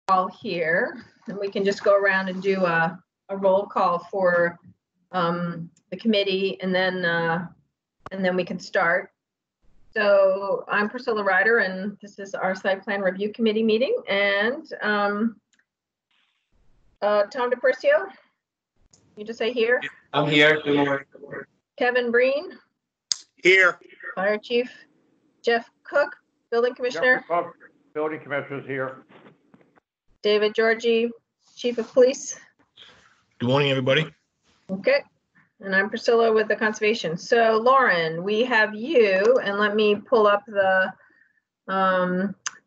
all here, and we can just go around and do a roll call for the committee, and then we can start. So I'm Priscilla Ryder, and this is our site plan review committee meeting. And Tom DePercio, you just say here. I'm here. Good morning. Kevin Breen. Here. Fire Chief Jeff Cook, Building Commissioner. Jeff Cook, Building Commissioner is here. David Georgie, Chief of Police. Good morning, everybody. Okay. And I'm Priscilla with the Conservation. So Lauren, we have you, and let me pull up the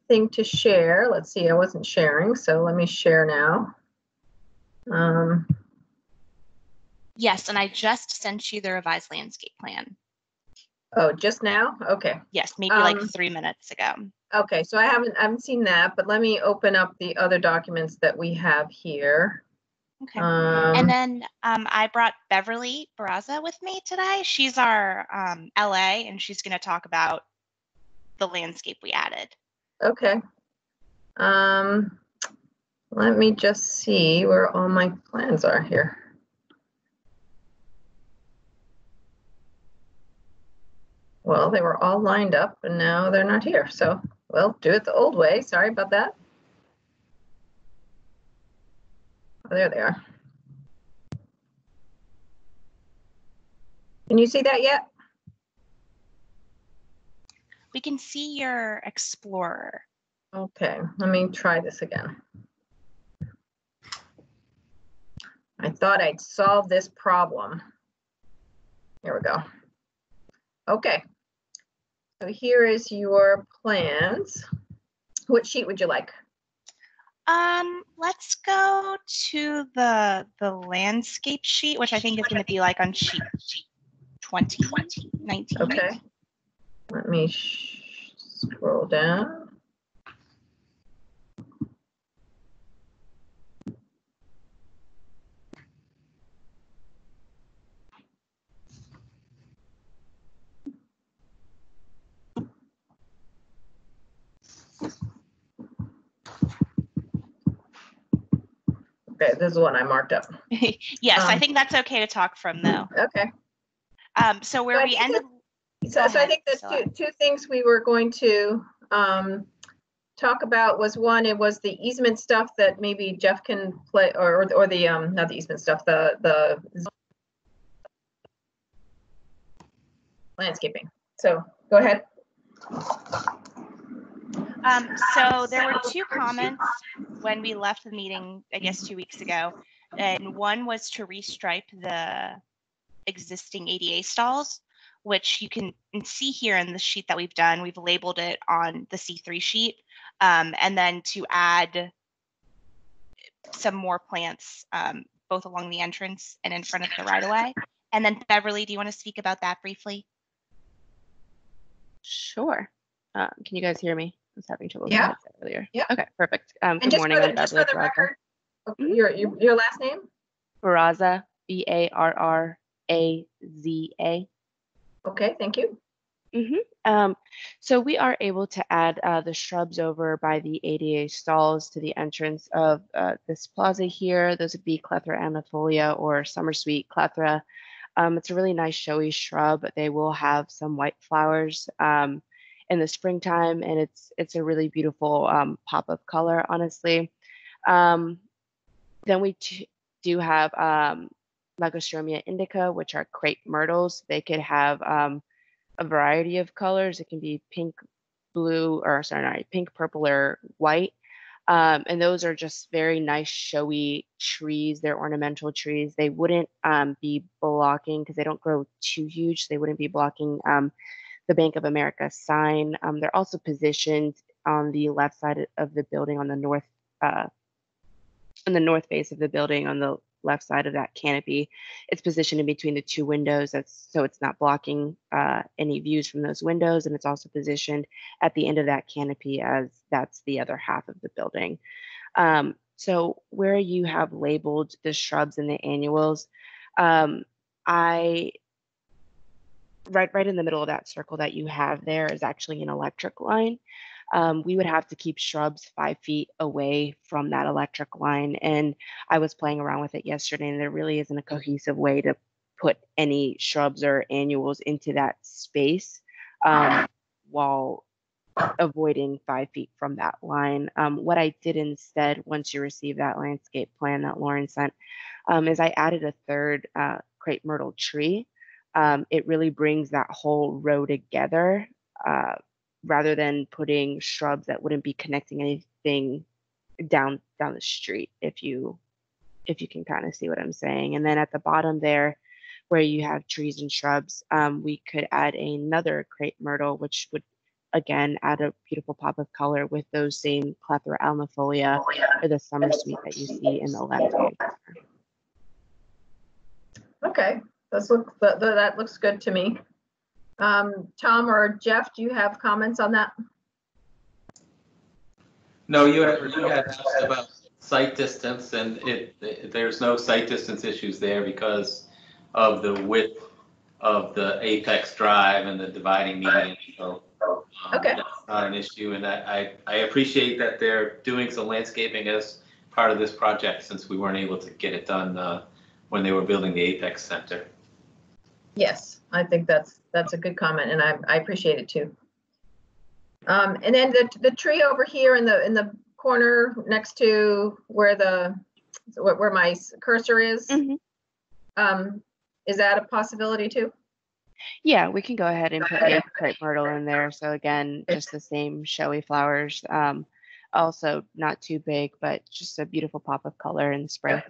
thing to share. Let's see, I wasn't sharing, so let me share now. Yes, and I just sent you the revised landscape plan. Oh, just now? Okay. Yes, maybe like 3 minutes ago. Okay, so I haven't seen that, but let me open up the other documents that we have here. Okay. And then I brought Beverly Barraza with me today. She's our LA, and she's going to talk about the landscape we added. Okay. Let me just see where all my plans are here. Well, they were all lined up, and now they're not here. So, well, do it the old way. Sorry about that. Oh, there they are. Can you see that yet? We can see your Explorer. Okay, let me try this again. I thought I'd solve this problem. Here we go. Okay, so here is your plans. What sheet would you like? Let's go to the landscape sheet, which I think is going to be like on sheet 20, 19. Okay, let me scroll down. Okay, this is the one I marked up. Yes, I think that's okay to talk from though. Okay. So where we ended. So I think the two things we were going to talk about was one, it was the easement stuff that maybe Jeff can play, or the not the easement stuff, the landscaping. So go ahead. So there were two comments when we left the meeting, I guess 2 weeks ago, and one was to restripe the existing ADA stalls, which you can see here in the sheet that we've done. We've labeled it on the C3 sheet, and then to add some more plants, both along the entrance and in front of the right-of-way. And then Beverly, do you want to speak about that briefly? Sure. Can you guys hear me? I was having trouble with Yeah. my headset earlier. Yeah. Okay, perfect. And good morning. Just for the record, your last name? Barraza, B-A-R-R-A-Z-A. Okay, thank you. So we are able to add the shrubs over by the ADA stalls to the entrance of this plaza here. Those would be Clethra amnifolia or summer sweet Clethra. It's a really nice showy shrub. They will have some white flowers in the springtime, and it's a really beautiful pop of color, honestly. Then we do have Lagostromia indica, which are crepe myrtles. They could have a variety of colors. It can be pink, blue, or pink, purple, or white. And those are just very nice, showy trees. They're ornamental trees. They wouldn't be blocking, because they don't grow too huge. They wouldn't be blocking the Bank of America sign. They're also positioned on the left side of the building, on the north face of the building, on the left side of that canopy. It's positioned in between the two windows, so it's not blocking any views from those windows, and it's also positioned at the end of that canopy, as that's the other half of the building. So where you have labeled the shrubs and the annuals, right in the middle of that circle that you have there is actually an electric line. we would have to keep shrubs 5 feet away from that electric line. And I was playing around with it yesterday, and there really isn't a cohesive way to put any shrubs or annuals into that space while avoiding 5 feet from that line. What I did instead, once you receive that landscape plan that Lauren sent, is I added a third crepe myrtle tree. It really brings that whole row together rather than putting shrubs that wouldn't be connecting anything down the street, if you can kind of see what I'm saying. And then at the bottom there, where you have trees and shrubs, we could add another crepe myrtle, which would again add a beautiful pop of color with those same Clethra alnifolia or the summer sweet that you see in the left hand corner. Okay, that looks good to me. Tom or Jeff, do you have comments on that? No, you had asked about site distance, and there's no site distance issues there because of the width of the apex drive and the dividing median. So Okay. that's not an issue, and I appreciate that they're doing some landscaping as part of this project, since we weren't able to get it done when they were building the apex center. Yes, I think that's a good comment, and I appreciate it too. And then the tree over here in the corner next to where my cursor is, is that a possibility too? Yeah, we can go ahead and put a crepe myrtle in there. So again, just the same showy flowers. Also not too big, but just a beautiful pop of color in the spring.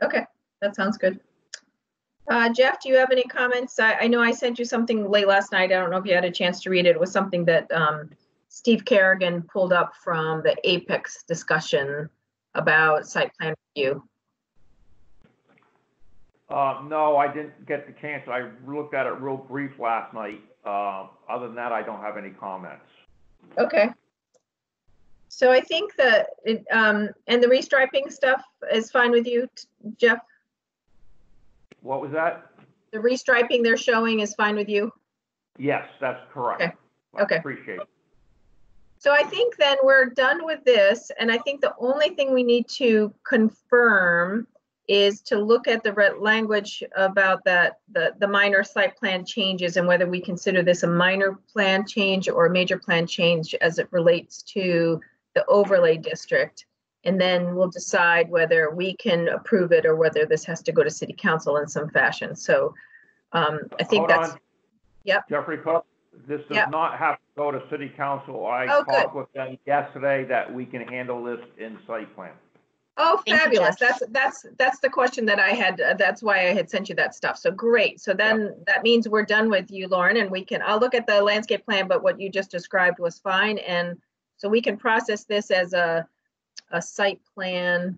Okay, that sounds good. Jeff, do you have any comments? I know I sent you something late last night. I don't know if you had a chance to read it. It was something that Steve Kerrigan pulled up from the Apex discussion about site plan review. No, I didn't get the chance. I looked at it real brief last night. Other than that, I don't have any comments. Okay. So I think that and the restriping stuff is fine with you, Jeff? What was that? The restriping they're showing is fine with you? Yes, that's correct. Okay. I Okay. appreciate it. So I think then we're done with this, and I think the only thing we need to confirm is to look at the language about the minor site plan changes and whether we consider this a minor plan change or a major plan change as it relates to the overlay district. And then we'll decide whether we can approve it or whether this has to go to city council in some fashion. So I think Hold that's, on. Yep. Jeffrey Cook, this does Yep. not have to go to city council. I Oh, talked with them yesterday that we can handle this in site plan. Oh, Thank you, fabulous. Jeff. That's the question that I had. That's why I had sent you that stuff. So great. So then that means we're done with you, Lauren, and I'll look at the landscape plan, but what you just described was fine. And so we can process this as a site plan.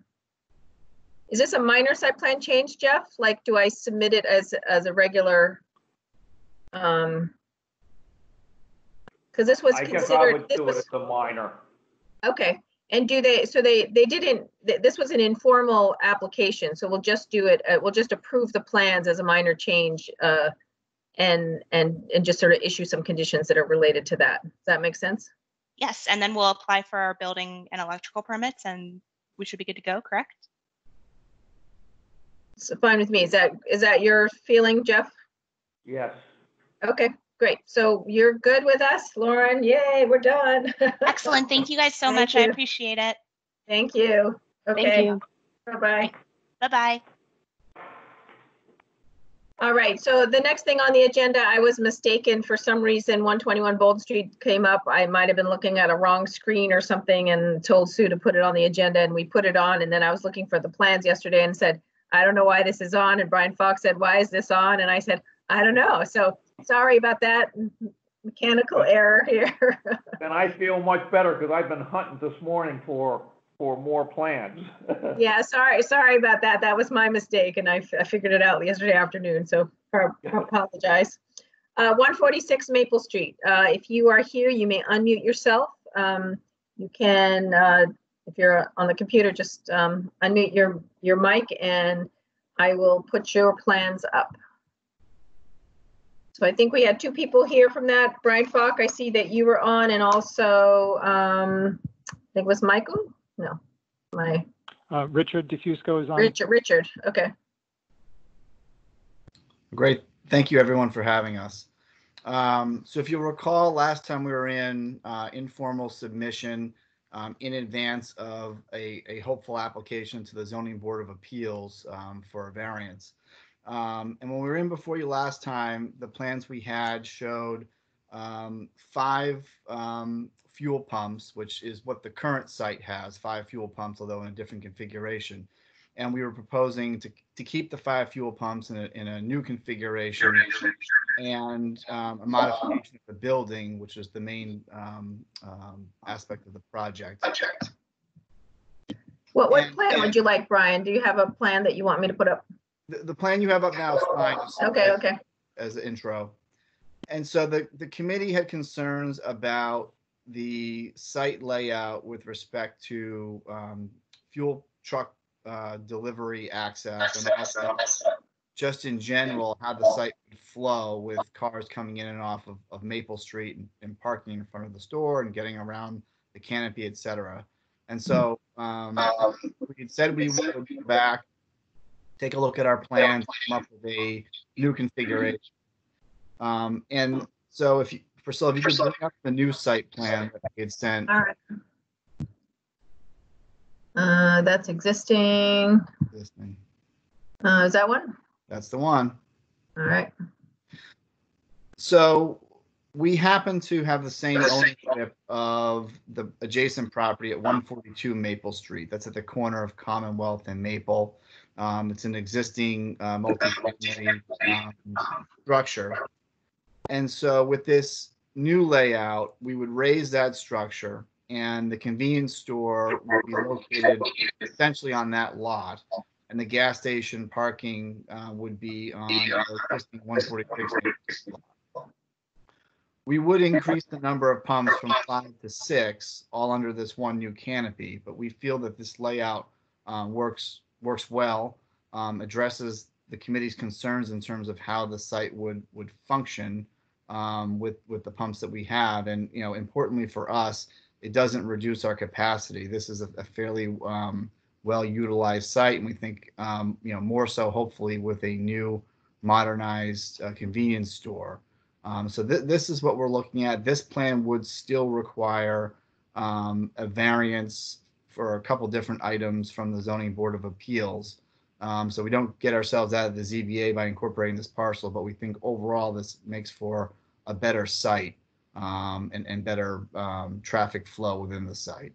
Is this a minor site plan change, Jeff? Like, do I submit it as a regular? Because this was I considered. guess I would do it as a minor. Okay. And they didn't, this was an informal application, so we'll just do it, we'll just approve the plans as a minor change and just sort of issue some conditions that are related to that. Does that make sense? Yes, and then we'll apply for our building and electrical permits, and we should be good to go, correct? So fine with me. Is that your feeling, Jeff? Yes. Okay, great. So you're good with us, Lauren? Yay, we're done. Excellent. Thank you guys so Thank much. you. I appreciate it. Thank you. Okay. Thank you. Bye-bye. Bye-bye. All right, so the next thing on the agenda, I was mistaken for some reason. 121 Bold Street came up. I might have been looking at a wrong screen or something and told Sue to put it on the agenda, and we put it on. And then I was looking for the plans yesterday and said, I don't know why this is on. And Brian Fox said, why is this on? And I said, I don't know. So sorry about that mechanical error here. And I feel much better because I've been hunting this morning for more plans. Yeah, sorry about that. That was my mistake, and I figured it out yesterday afternoon, so I apologize. 146 Maple Street. If you are here, you may unmute yourself. You can, if you're on the computer, just unmute your mic, and I will put your plans up. So I think we had two people here from that. Brian Falk, I see that you were on, and also, I think it was Michael? No, Richard DeFusco is on. Richard, okay. Great. Thank you, everyone, for having us. So if you'll recall, last time we were in informal submission in advance of a hopeful application to the Zoning Board of Appeals for a variance. And when we were in before you last time, the plans we had showed 5 fuel pumps, which is what the current site has, 5 fuel pumps, although in a different configuration. And we were proposing to keep the 5 fuel pumps in a new configuration and a modification of the building, which is the main aspect of the project. What plan would you like, Brian? Do you have a plan that you want me to put up? The plan you have up now is fine. Okay. As an intro. And so the committee had concerns about the site layout with respect to fuel truck delivery access, and also just in general how the site would flow with cars coming in and off of Maple Street and parking in front of the store and getting around the canopy, etc. And so we had said we would go back, take a look at our plans, come up with a new configuration. And so if you could bring up the new site plan that we had sent. All right. That's existing. Is that one? That's the one. All right. So we happen to have the same ownership of the adjacent property at 142 Maple Street. That's at the corner of Commonwealth and Maple. It's an existing multi-family structure. And so with this new layout, we would raise that structure, and the convenience store will be located essentially on that lot, and the gas station parking would be on our existing 146 lot. We would increase the number of pumps from 5 to 6, all under this one new canopy, but we feel that this layout works well, addresses the committee's concerns in terms of how the site would function with the pumps that we have. And, importantly for us, it doesn't reduce our capacity. This is a fairly well-utilized site, and we think, more so hopefully with a new modernized convenience store. So this is what we're looking at. This plan would still require a variance for a couple different items from the Zoning Board of Appeals. So we don't get ourselves out of the ZBA by incorporating this parcel, but we think overall this makes for a better site and better traffic flow within the site.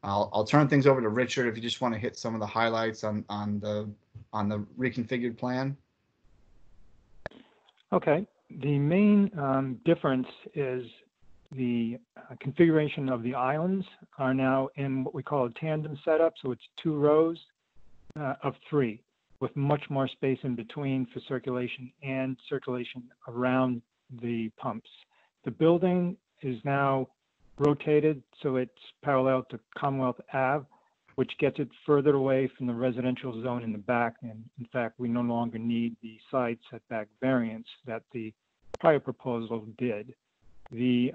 I'll turn things over to Richard if you just want to hit some of the highlights on the reconfigured plan. Okay. The main difference is the configuration of the islands are now in what we call a tandem setup. So it's 2 rows of 3 with much more space in between for circulation and circulation around the pumps. The building is now rotated so it's parallel to Commonwealth Ave, which gets it further away from the residential zone in the back. And in fact, we no longer need the side setback variance that the prior proposal did. The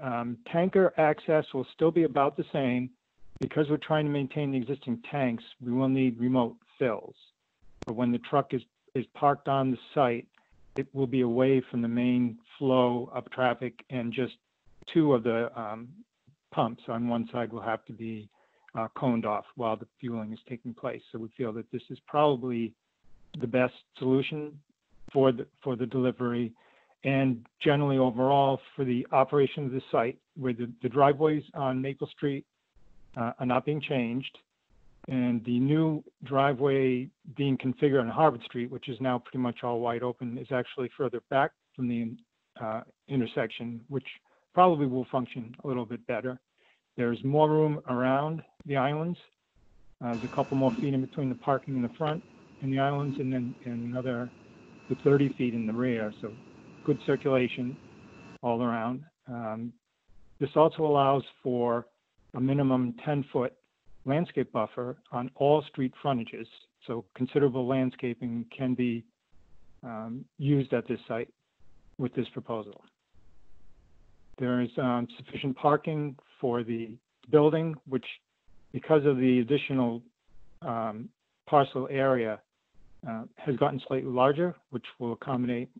tanker access will still be about the same. Because we're trying to maintain the existing tanks, we will need remote fills. But when the truck is parked on the site, it will be away from the main flow of traffic, and just 2 of the pumps on one side will have to be coned off while the fueling is taking place. So we feel that this is probably the best solution for the delivery, and generally overall for the operation of the site, where the driveways on Maple Street are not being changed, and the new driveway being configured on Harvard Street, which is now pretty much all wide open, is actually further back from the intersection, which probably will function a little bit better. There's more room around the islands. There's a couple more feet in between the parking in the front and the islands, and then another 30 feet in the rear. So good circulation all around. This also allows for a minimum 10-foot landscape buffer on all street frontages. So considerable landscaping can be used at this site. with this proposal. There is sufficient parking for the building, which, because of the additional parcel area, has gotten slightly larger, which will accommodate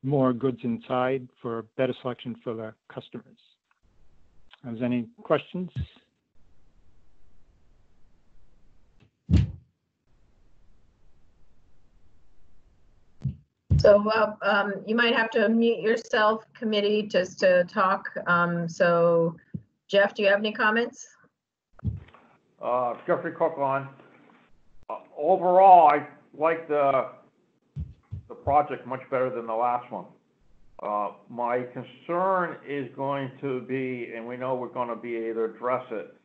more goods inside for better selection for the customers. Is there any questions? So you might have to mute yourself, committee, just to talk. So Jeff, do you have any comments? Jeffrey Cook on. Overall, I like the project much better than the last one. My concern is going to be, and we know we're going to be able to address it,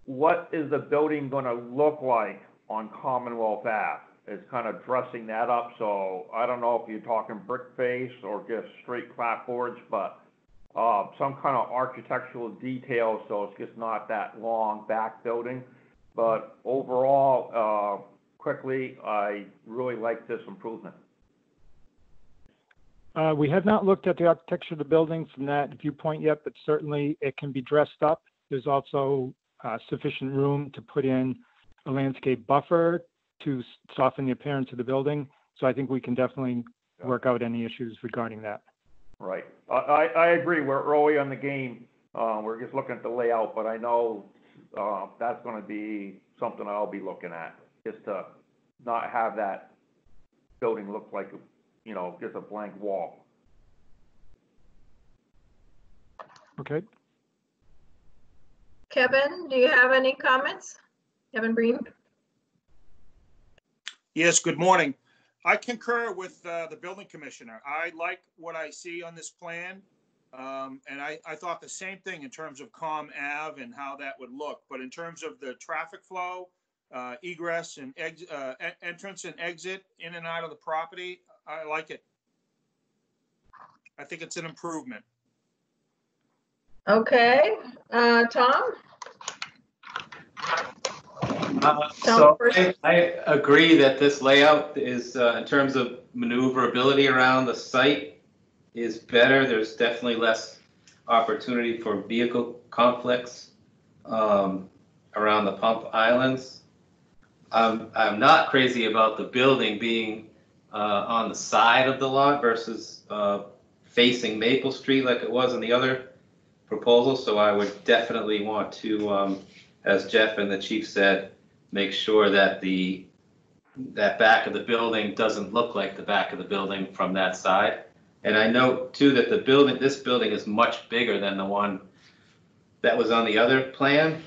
what is the building going to look like on Commonwealth Ave? It's kind of dressing that up. So I don't know if you're talking brick face or just straight clapboards, but some kind of architectural details, so it's just not that long back building. But overall, quickly, I really like this improvement. We have not looked at the architecture of the building from that viewpoint yet, but certainly it can be dressed up. There's also sufficient room to put in a landscape buffer to soften the appearance of the building. So I think we can definitely work out any issues regarding that. Right. I agree. We're early on the game. We're just looking at the layout, but I know that's going to be something I'll be looking at, just to not have that building look like, you know, just a blank wall. Okay. Kevin, do you have any comments? Kevin Breen? Yes, good morning. I concur with the building commissioner. I like what I see on this plan. And I thought the same thing in terms of Com Ave and how that would look. But in terms of the traffic flow, egress and entrance and exit in and out of the property, I like it. I think it's an improvement. Okay, Tom? So I agree that this layout is, in terms of maneuverability around the site, is better. There's definitely less opportunity for vehicle conflicts around the pump islands. I'm not crazy about the building being on the side of the lot versus facing Maple Street like it was in the other proposal. So I would definitely want to, as Jeff and the chief said, make sure that that back of the building doesn't look like the back of the building from that side. And I know too that this building is much bigger than the one that was on the other plan.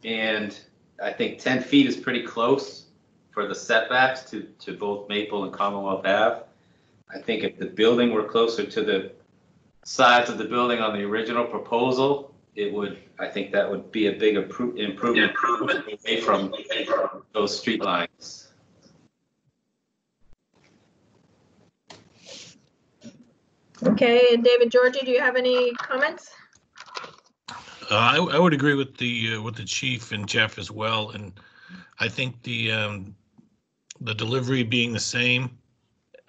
And I think 10 feet is pretty close for the setbacks to both Maple and Commonwealth Ave. I think if the building were closer to the sides of the building on the original proposal, I think that would be a big improvement away from those street lines. Okay, and David Georgie, do you have any comments? I would agree with the chief and Jeff as well, and I think the delivery being the same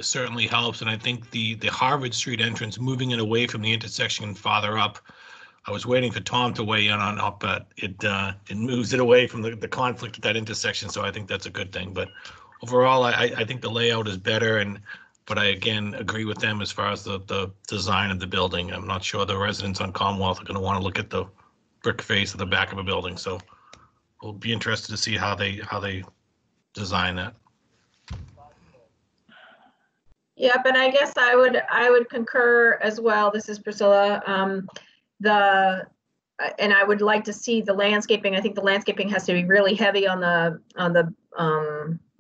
certainly helps. And I think the Harvard Street entrance, moving it away from the intersection and farther up, I was waiting for Tom to weigh in on up, but it moves it away from the conflict at that intersection. So I think that's a good thing. But overall, I think the layout is better, but I again agree with them as far as the design of the building. I'm not sure the residents on Commonwealth are going to want to look at the brick face at the back of a building. So we'll be interested to see how they design that. Yeah, but I guess I would concur as well. This is Priscilla. And I would like to see the landscaping. I think the landscaping has to be really heavy on the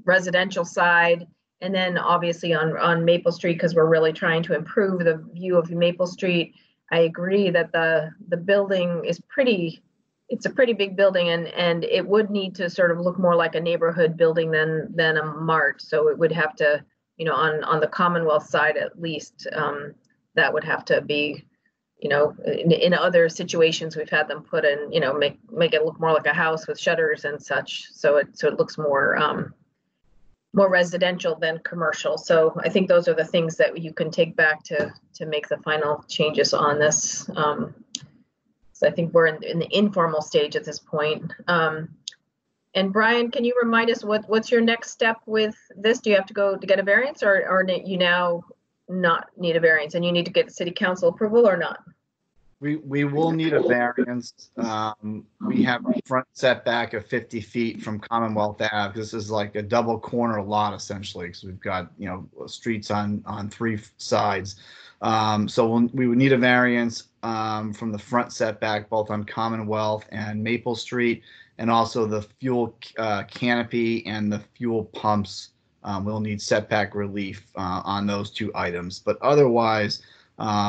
residential side, and then obviously on Maple Street, because we're really trying to improve the view of Maple Street. I agree that the building is it's a pretty big building, and it would need to sort of look more like a neighborhood building than a mart. So it would have to, you know, on the Commonwealth side at least, that would have to be, you know, in other situations we've had them put in, you know, make it look more like a house with shutters and such. So it looks more more residential than commercial. So I think those are the things that you can take back to make the final changes on this. So I think we're in the informal stage at this point. And Brian, can you remind us what's your next step with this? Do you have to go to get a variance, or you now not need a variance and you need to get city council approval or not? We will need a variance. We have a front setback of 50 feet from Commonwealth Ave. This is like a double corner lot essentially, because we've got, you know, streets on 3 sides. So we would need a variance from the front setback, both on Commonwealth and Maple Street, and also the fuel canopy and the fuel pumps. We'll need setback relief on those 2 items, but otherwise,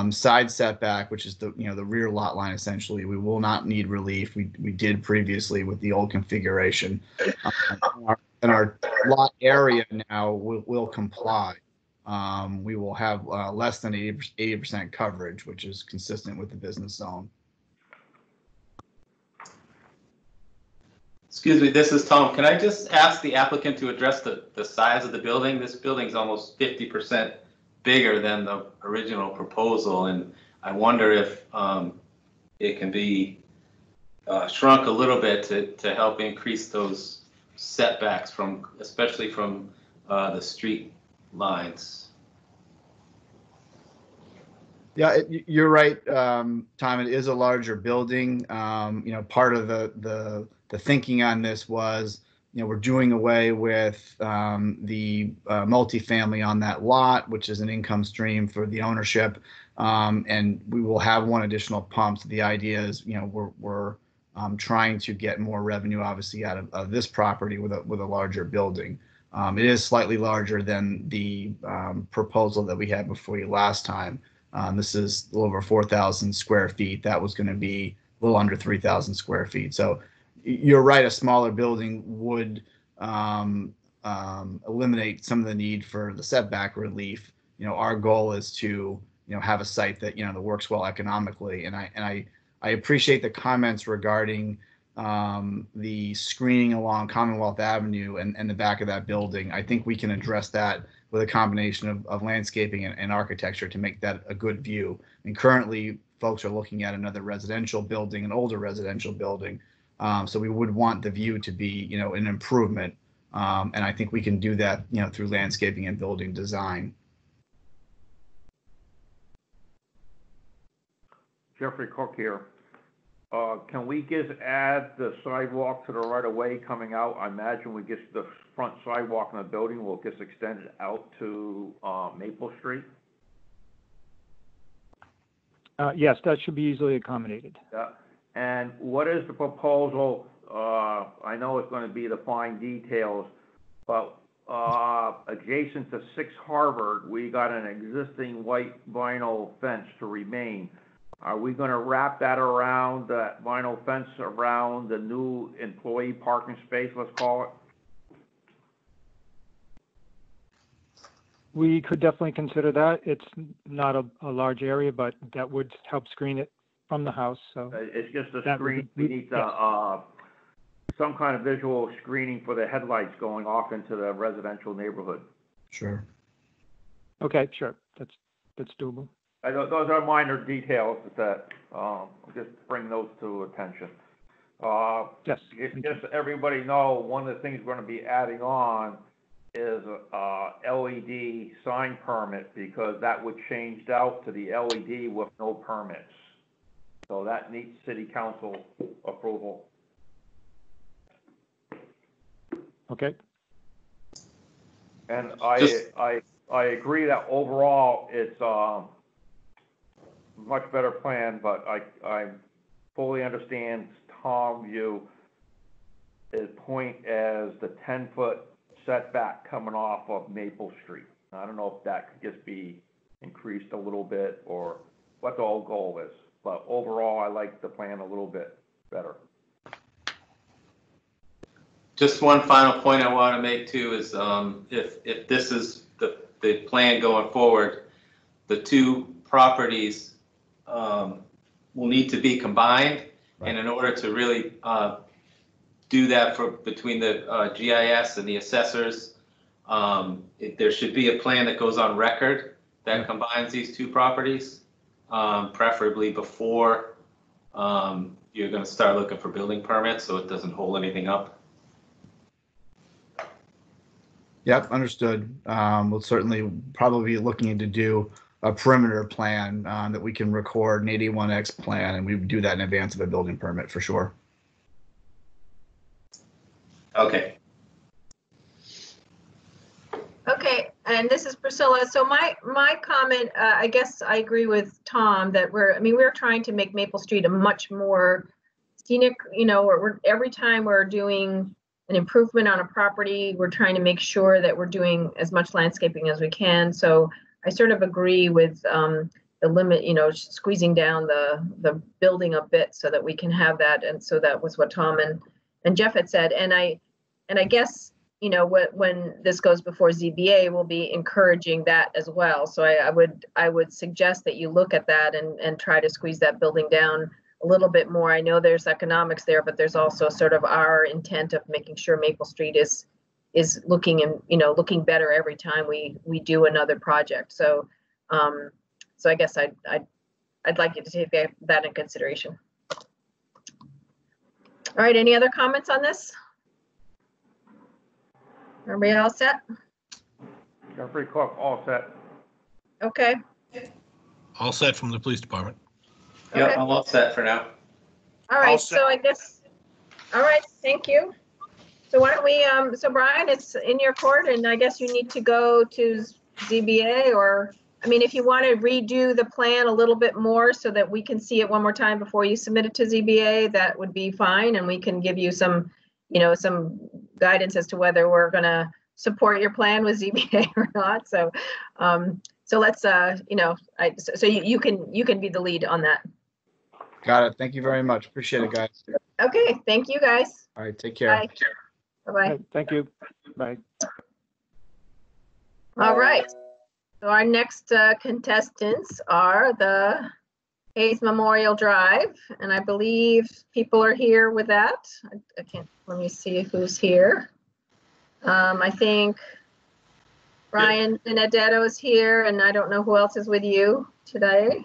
side setback, which is the rear lot line, essentially, we will not need relief. We did previously with the old configuration. And our lot area now will comply. We will have less than 80% coverage, which is consistent with the business zone. Excuse me, this is Tom. Can I just ask the applicant to address the size of the building? This building is almost 50% bigger than the original proposal, and I wonder if it can be shrunk a little bit to help increase those setbacks especially from the street lines. Yeah, you're right, Tom. It is a larger building. Part of the thinking on this was, we're doing away with the multifamily on that lot, which is an income stream for the ownership, and we will have 1 additional pump. So the idea is, we're trying to get more revenue, obviously, out of this property with a larger building. It is slightly larger than the proposal that we had before you last time. This is a little over 4,000 square feet. That was going to be a little under 3,000 square feet. So you're right, a smaller building would eliminate some of the need for the setback relief. Our goal is to have a site that that works well economically. And I appreciate the comments regarding the screening along Commonwealth Avenue and the back of that building. I think we can address that with a combination of landscaping and architecture to make that a good view. And currently, folks are looking at another residential building, an older residential building. So we would want the view to be, an improvement. And I think we can do that, through landscaping and building design. Jeffrey Cook here. Can we just add the sidewalk to the right of way coming out? I imagine we get the front sidewalk in the building will get extended out to Maple Street. Yes, that should be easily accommodated. Yeah. And what is the proposal? I know it's going to be the fine details, but adjacent to 6 Harvard, we got an existing white vinyl fence to remain. Are we going to wrap that around, that vinyl fence around the new employee parking space, let's call it? We could definitely consider that. It's not a large area, but that would help screen it from the house. So it's just a screen. We need some kind of visual screening for the headlights going off into the residential neighborhood. Sure. Okay, sure. That's doable. Those are minor details that just bring those to attention. Yes. Just so everybody know, one of the things we're going to be adding on is LED sign permit, because that would change out to the LED with no permits. So that needs city council approval. Okay. And I agree that overall it's much better plan, but I fully understand Tom's view. His point as the 10-foot setback coming off of Maple Street. I don't know if that could just be increased a little bit or what the whole goal is, but overall I like the plan a little bit better. Just one final point I want to make too is if this is the plan going forward, the 2 properties will need to be combined, right. And in order to really do that between the GIS and the assessors, There should be a plan that goes on record that combines these two properties, preferably before you're going to start looking for building permits, so it doesn't hold anything up. Yep, understood. We'll certainly probably be looking to do a perimeter plan that we can record, an 81X plan, and we would do that in advance of a building permit for sure. Okay. Okay, and this is Priscilla. So my comment, I guess I agree with Tom that we're trying to make Maple Street a much more scenic, every time we're doing an improvement on a property, we're trying to make sure that we're doing as much landscaping as we can. So I sort of agree with the limit, squeezing down the building a bit so that we can have that. And so that was what Tom and Jeff had said. And I guess, when this goes before ZBA, we'll be encouraging that as well. So I would suggest that you look at that and try to squeeze that building down a little bit more. I know there's economics there, but there's also sort of our intent of making sure Maple Street is looking looking better every time we do another project. So so I guess I'd like you to take that in consideration. All right, any other comments on this? Everybody all set? Jeffrey Cook, all set. Okay. All set from the police department. Yeah, Okay. I'm all set for now. All right, so I guess, all right, thank you. So why don't we, so Brian, it's in your court, and I guess you need to go to ZBA, or, if you want to redo the plan a little bit more so that we can see it one more time before you submit it to ZBA, that would be fine, and we can give you some, some guidance as to whether we're going to support your plan with ZBA or not. So, so let's, so you can be the lead on that. Got it. Thank you very much. Appreciate it, guys. Okay, thank you, guys. All right, take care. Bye. Bye-bye. Thank you. Bye. All right. So our next contestants are the Hayes Memorial Drive, and I believe people are here with that. I can't, let me see who's here. I think Ryan Benedetto is here, and I don't know who else is with you today.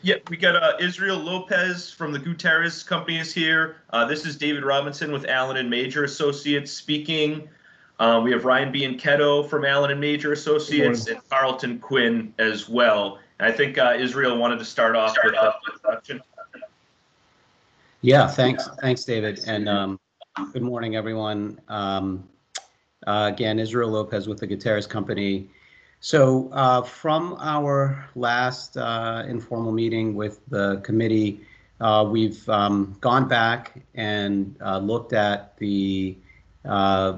Yep, we got Israel Lopez from the Gutierrez Company is here. This is David Robinson with Allen and Major Associates speaking. We have Ryan Bianchetto from Allen and Major Associates and Carlton Quinn as well. And I think Israel wanted to start off with the introduction. Yeah, thanks, David, and good morning, everyone. Again, Israel Lopez with the Gutierrez Company. So from our last informal meeting with the committee, we've gone back and looked at the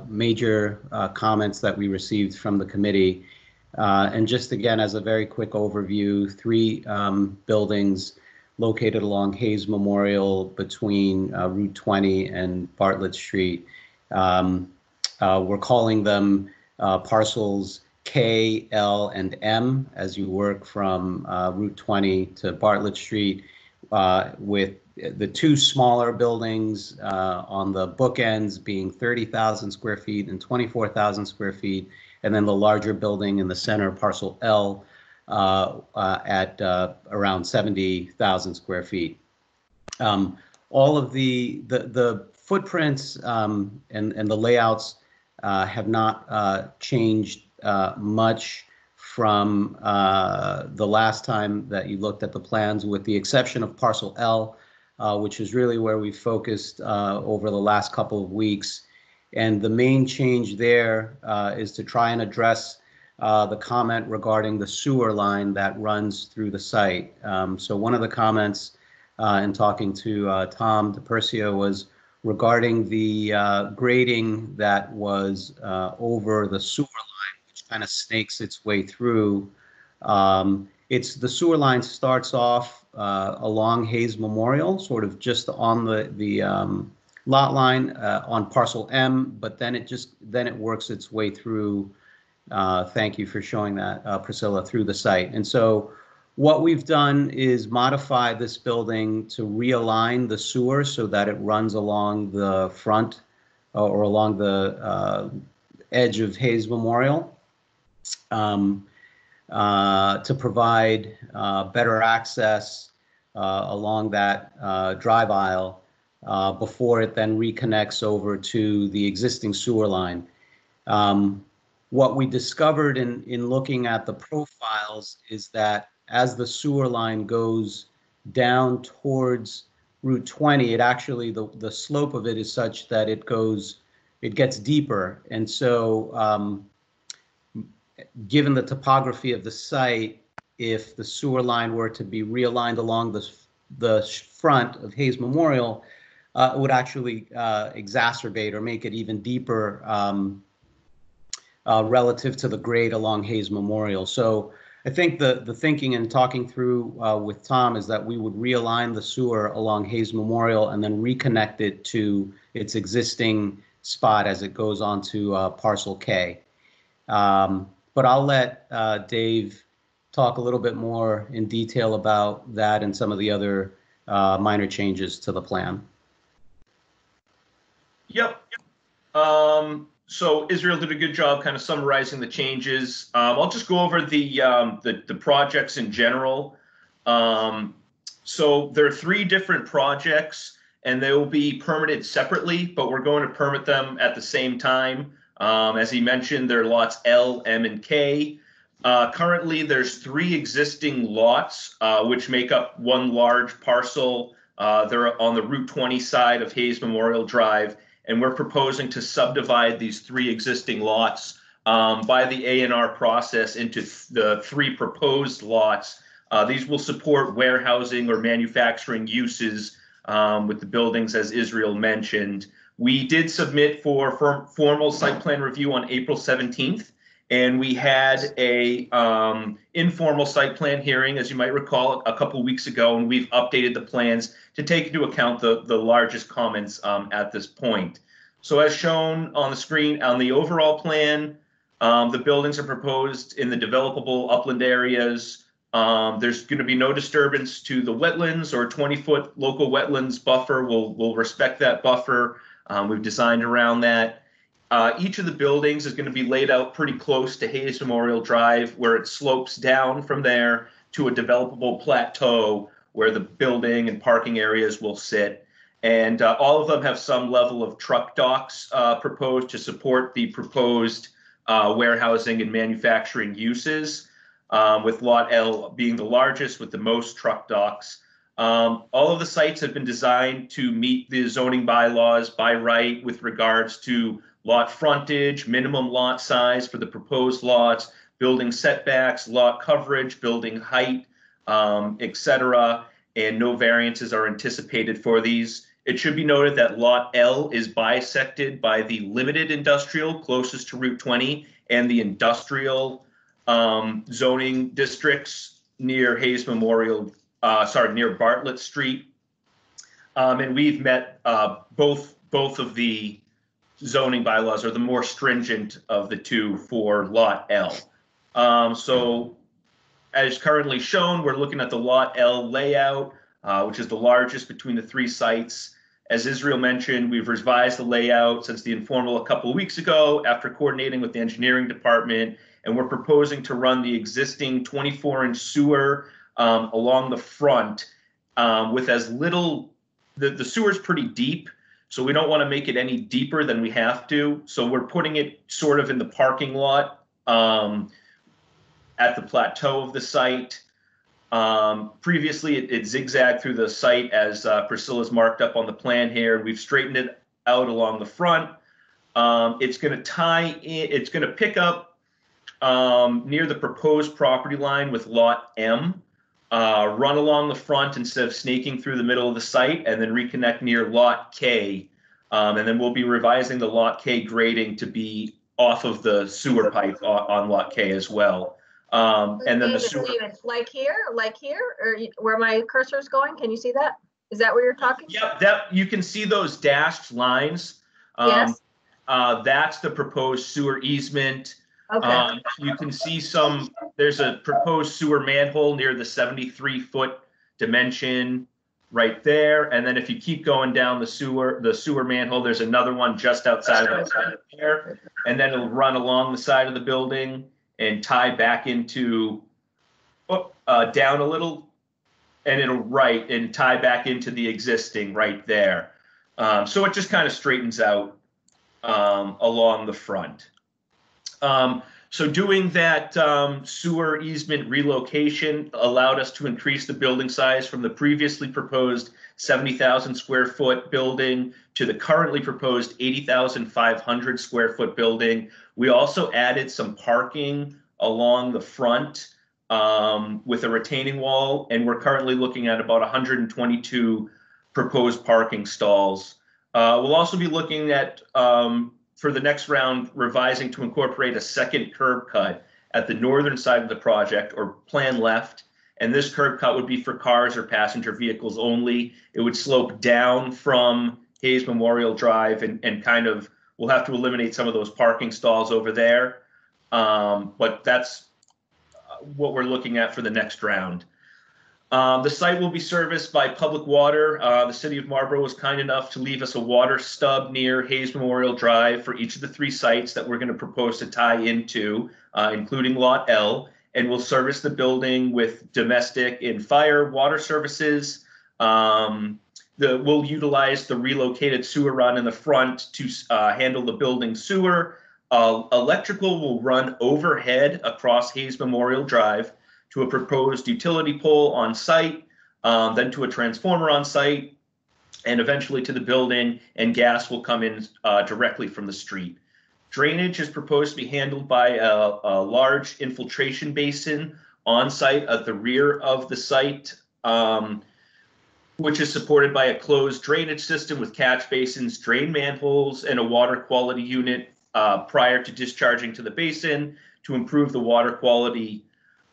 major comments that we received from the committee. And just again, as a very quick overview, 3 buildings located along Hayes Memorial between Route 20 and Bartlett Street. We're calling them parcels K, L, and M as you work from Route 20 to Bartlett Street, with the 2 smaller buildings on the bookends being 30,000 square feet and 24,000 square feet, and then the larger building in the center, parcel L, at around 70,000 square feet. All of the footprints and the layouts have not changed much from the last time that you looked at the plans, with the exception of parcel L, which is really where we focused over the last couple of weeks. And the main change there is to try and address the comment regarding the sewer line that runs through the site. So one of the comments in talking to Tom DePercio was regarding the grading that was over the sewer line, which kind of snakes its way through. The sewer line starts off along Hayes Memorial, sort of just on the lot line on parcel M, but then it works its way through. Thank you for showing that, Priscilla, through the site. And so what we've done is modify this building to realign the sewer so that it runs along the front or along the edge of Hayes Memorial to provide better access along that drive aisle before it then reconnects over to the existing sewer line. What we discovered in looking at the profiles is that as the sewer line goes down towards Route 20, it actually, the slope of it is such that it gets deeper. And so given the topography of the site, if the sewer line were to be realigned along the front of Hayes Memorial, it would actually exacerbate or make it even deeper relative to the grade along Hayes Memorial. So I think the thinking and talking through with Tom is that we would realign the sewer along Hayes Memorial and then reconnect it to its existing spot as it goes on to Parcel K. But I'll let Dave talk a little bit more in detail about that and some of the other minor changes to the plan. Yep. So Israel did a good job kind of summarizing the changes. I'll just go over the projects in general. So there are 3 different projects, and they will be permitted separately, but we're going to permit them at the same time. As he mentioned, there are lots L, M, and K. Currently, there's 3 existing lots, which make up one large parcel. They're on the Route 20 side of Hayes Memorial Drive, and we're proposing to subdivide these 3 existing lots by the A&R process into the 3 proposed lots. These will support warehousing or manufacturing uses with the buildings, as Israel mentioned. We did submit for formal site plan review on April 17th, and we had a informal site plan hearing, as you might recall, a couple of weeks ago, and we've updated the plans to take into account the largest comments at this point. So as shown on the screen, on the overall plan, the buildings are proposed in the developable upland areas. There's going to be no disturbance to the wetlands or 20-foot local wetlands buffer. We'll respect that buffer. We've designed around that. Each of the buildings is going to be laid out pretty close to Hayes Memorial Drive, where it slopes down from there to a developable plateau where the building and parking areas will sit. And all of them have some level of truck docks proposed to support the proposed warehousing and manufacturing uses, with Lot L being the largest with the most truck docks. All of the sites have been designed to meet the zoning bylaws by right with regards to lot frontage, minimum lot size for the proposed lots, building setbacks, lot coverage, building height, etc. And no variances are anticipated for these. It should be noted that Lot L is bisected by the limited industrial closest to Route 20 and the industrial zoning districts near Hayes Memorial, near Bartlett Street. And we've met both of the zoning bylaws, are the more stringent of the 2 for Lot L. So as currently shown, we're looking at the Lot L layout, which is the largest between the 3 sites. As Israel mentioned, we've revised the layout since the informal a couple of weeks ago after coordinating with the engineering department, and we're proposing to run the existing 24-inch sewer along the front with as little, the sewer's pretty deep, so we don't want to make it any deeper than we have to. So we're putting it sort of in the parking lot at the plateau of the site. Previously, it zigzagged through the site as Priscilla's marked up on the plan here. We've straightened it out along the front. It's going to tie in, it's going to pick up near the proposed property line with Lot M, run along the front instead of snaking through the middle of the site, and then reconnect near Lot K. And then we'll be revising the Lot K grading to be off of the sewer pipe on Lot K as well. And then the sewer, like here, or where my cursor is going. Can you see that? Is that where you're talking? Yep, that you can see those dashed lines. Yes. That's the proposed sewer easement. Okay. You can see there's a proposed sewer manhole near the 73-foot dimension right there. And then if you keep going down the sewer manhole, there's another one just outside of there. And then it'll run along the side of the building and tie back into, down a little, and it'll tie back into the existing right there. So it just kind of straightens out along the front. So doing that sewer easement relocation allowed us to increase the building size from the previously proposed 70,000 square foot building to the currently proposed 80,500 square foot building. We also added some parking along the front with a retaining wall, and we're currently looking at about 122 proposed parking stalls. We'll also be looking at, for the next round, revising to incorporate a second curb cut at the northern side of the project, or plan left. And this curb cut would be for cars or passenger vehicles only. It would slope down from Hayes Memorial Drive and kind of, we'll have to eliminate some of those parking stalls over there. But that's what we're looking at for the next round. The site will be serviced by public water. The city of Marlborough was kind enough to leave us a water stub near Hayes Memorial Drive for each of the 3 sites that we're going to propose to tie into, including Lot L, and we'll service the building with domestic and fire water services. We'll utilize the relocated sewer run in the front to handle the building sewer. Electrical will run overhead across Hayes Memorial Drive to a proposed utility pole on site, then to a transformer on site, and eventually to the building, and gas will come in directly from the street. Drainage is proposed to be handled by a large infiltration basin on site at the rear of the site, which is supported by a closed drainage system with catch basins, drain manholes, and a water quality unit prior to discharging to the basin to improve the water quality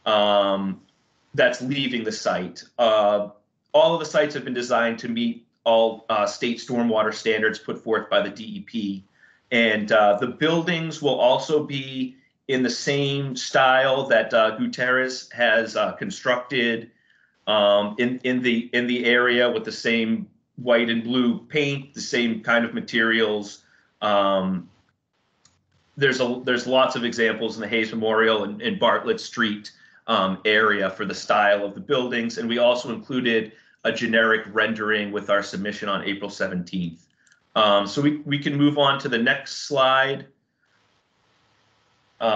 that's leaving the site. All of the sites have been designed to meet all state stormwater standards put forth by the DEP. And the buildings will also be in the same style that Gutierrez has constructed in the area, with the same white and blue paint, the same kind of materials. There's lots of examples in the Hayes Memorial and Bartlett Street area for the style of the buildings, and we also included a generic rendering with our submission on April 17th. So we can move on to the next slide,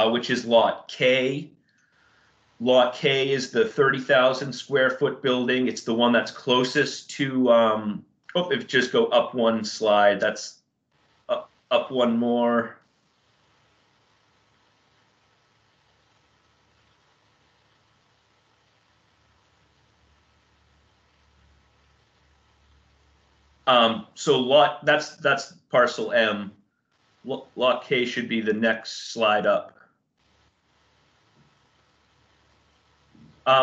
which is Lot K. Lot K is the 30,000 square foot building. It's the one that's closest to, if you just go up one slide, that's up one more. So that's parcel M. Lot K should be the next slide up.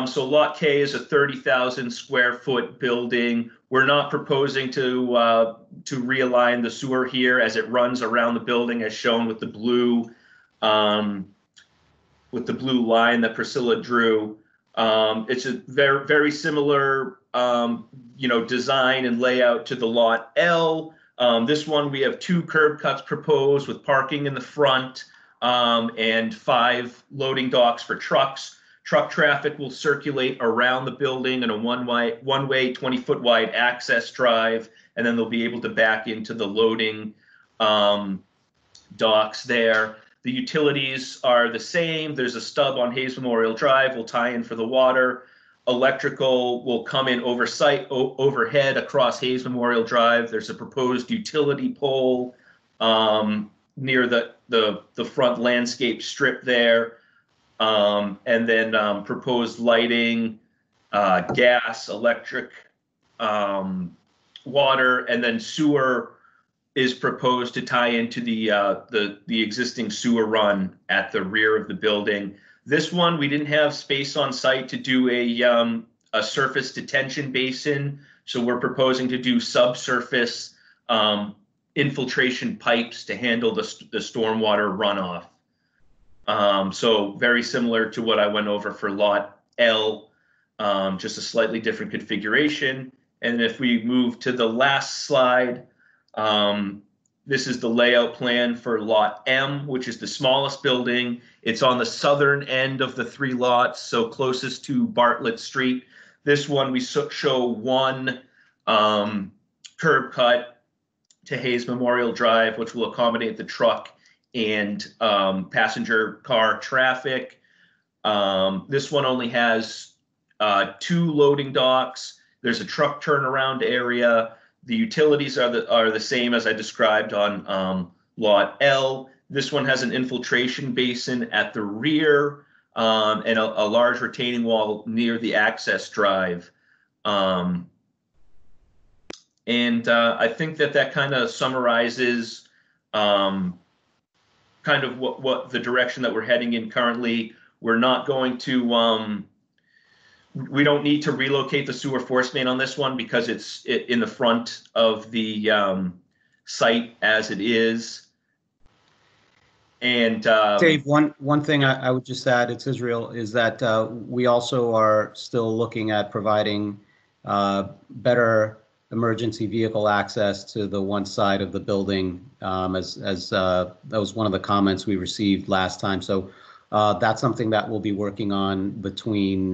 So Lot K is a 30,000 square foot building. We're not proposing to realign the sewer here as it runs around the building, as shown with the blue line that Priscilla drew. It's a very similar design and layout to the Lot L. This one, we have 2 curb cuts proposed with parking in the front and 5 loading docks for trucks. Truck traffic will circulate around the building in a one-way 20-foot wide access drive, and then they'll be able to back into the loading docks there. The utilities are the same. There's a stub on Hayes Memorial Drive. We'll tie in for the water. Electrical will come in overhead across Hayes Memorial Drive. There's a proposed utility pole near the front landscape strip there. And then proposed lighting, gas, electric, water, and then sewer is proposed to tie into the existing sewer run at the rear of the building. This one, we didn't have space on site to do a surface detention basin, so we're proposing to do subsurface infiltration pipes to handle the stormwater runoff. So very similar to what I went over for Lot L, just a slightly different configuration. And if we move to the last slide, this is the layout plan for Lot M, which is the smallest building. It's on the southern end of the 3 lots, so closest to Bartlett Street. This one, we show one curb cut to Hayes Memorial Drive, which will accommodate the truck and passenger car traffic. This one only has 2 loading docks. There's a truck turnaround area. The utilities are the same as I described on Lot L. This one has an infiltration basin at the rear and a large retaining wall near the access drive. And I think that kind of summarizes kind of what the direction that we're heading in currently. We're not going to we don't need to relocate the sewer force main on this one because it's in the front of the site as it is. And Dave, one thing I would just add, it's Israel, is that we also are still looking at providing better emergency vehicle access to the one side of the building, as that was one of the comments we received last time. So that's something that we'll be working on between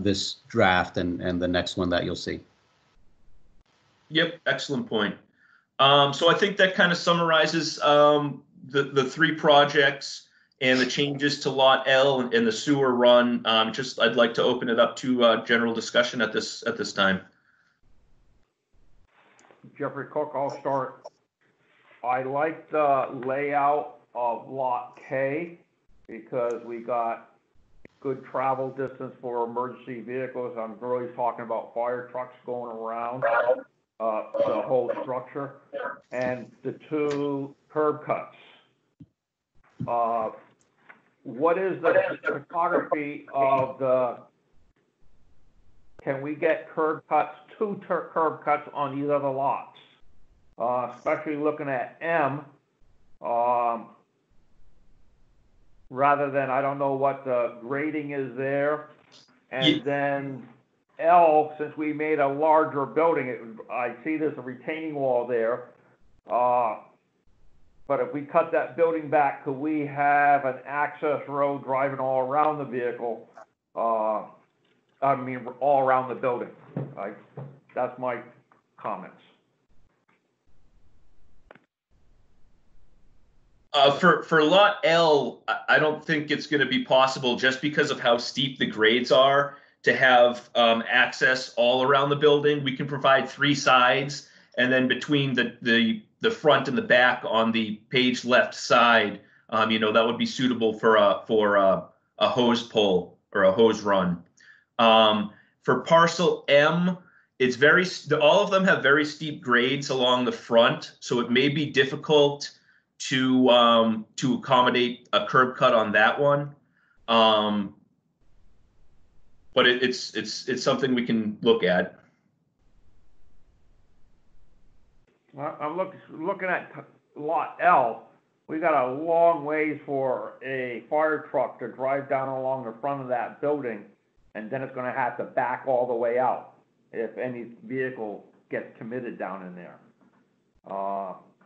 this draft and the next one that you'll see. Yep, excellent point. So I think that kind of summarizes the 3 projects and the changes to Lot L and the sewer run. I'd like to open it up to general discussion at this time. Jeffrey Cook, I'll start. I like the layout of Lot K because we got good travel distance for emergency vehicles. I'm really talking about fire trucks going around the whole structure, and the 2 curb cuts. What is the topography of the, can we get curb cuts, 2 curb cuts on these other lots? Especially looking at M, rather than, I don't know what the grading is there. And then L, since we made a larger building, I see there's a retaining wall there. But if we cut that building back, could we have an access road driving all around the vehicle? I mean, all around the building. That's my comments. For Lot L, I don't think it's going to be possible just because of how steep the grades are to have access all around the building. We can provide 3 sides, and then between the front and the back on the page left side, that would be suitable for a hose pull or a hose run. For parcel M, it's all of them have very steep grades along the front, so it may be difficult to accommodate a curb cut on that one. But it's something we can look at. I'm looking at Lot L. We got a long ways for a fire truck to drive down along the front of that building, and then it's going to have to back all the way out if any vehicle gets committed down in there.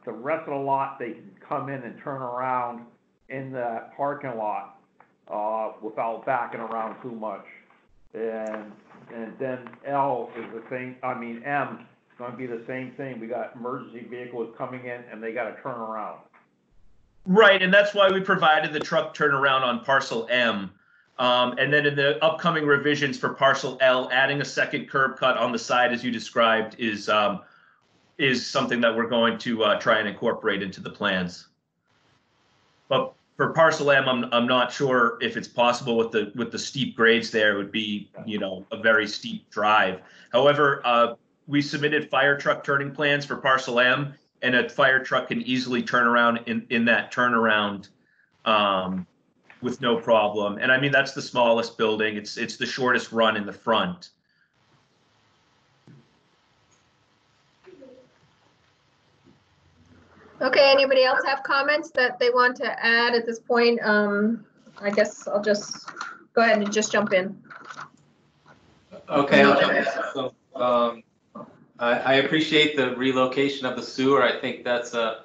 The rest of the lot, they can come in and turn around in the parking lot without backing around too much. And then L is the same, M is going to be the same thing. We got emergency vehicles coming in and they got to turn around. Right, and that's why we provided the truck turnaround on parcel M. And then in the upcoming revisions for parcel L, adding a second curb cut on the side as you described is something that we're going to try and incorporate into the plans. But for parcel M, I'm not sure if it's possible with the steep grades there. It would be, a very steep drive. However, we submitted fire truck turning plans for parcel M, and a fire truck can easily turn around in that turnaround with no problem. And that's the smallest building. It's the shortest run in the front. Okay, anybody else have comments that they want to add at this point? I guess I'll just go ahead and just jump in. Okay, I'll jump in. So, I appreciate the relocation of the sewer. I think that's a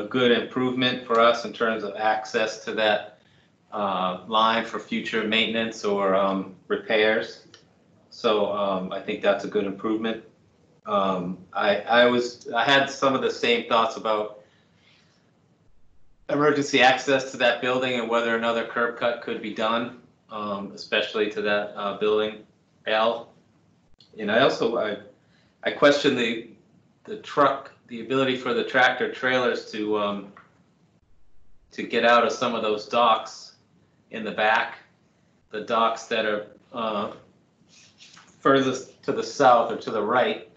good improvement for us in terms of access to that line for future maintenance or repairs. So I think that's a good improvement. I had some of the same thoughts about emergency access to that building and whether another curb cut could be done, especially to that building L. And I also I question the ability for the tractor trailers to get out of some of those docks in the back, the docks that are furthest to the south or to the right.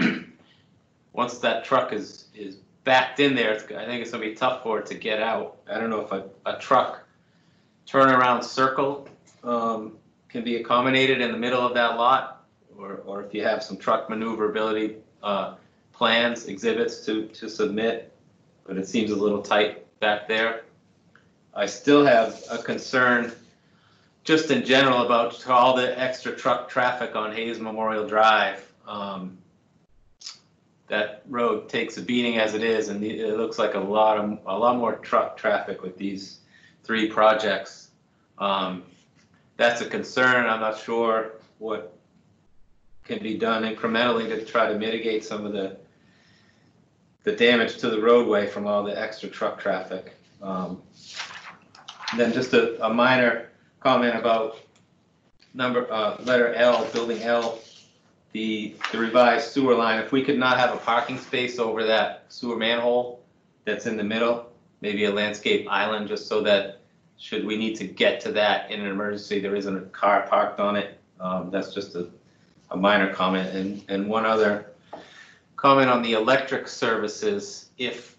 Once that truck is backed in there, I think it's going to be tough for it to get out. I don't know if a truck turnaround circle can be accommodated in the middle of that lot, or if you have some truck maneuverability plans, exhibits to submit, but it seems a little tight back there. I still have a concern just in general about all the extra truck traffic on Hayes Memorial Drive. That road takes a beating as it is, and it looks like a lot more truck traffic with these 3 projects. That's a concern. I'm not sure what can be done incrementally to try to mitigate some of the damage to the roadway from all the extra truck traffic. Then just a minor comment about letter L, building L, the revised sewer line. If we could not have a parking space over that sewer manhole that's in the middle, maybe a landscape island, just so that should we need to get to that in an emergency, there isn't a car parked on it. That's just a minor comment. And one other comment on the electric services. If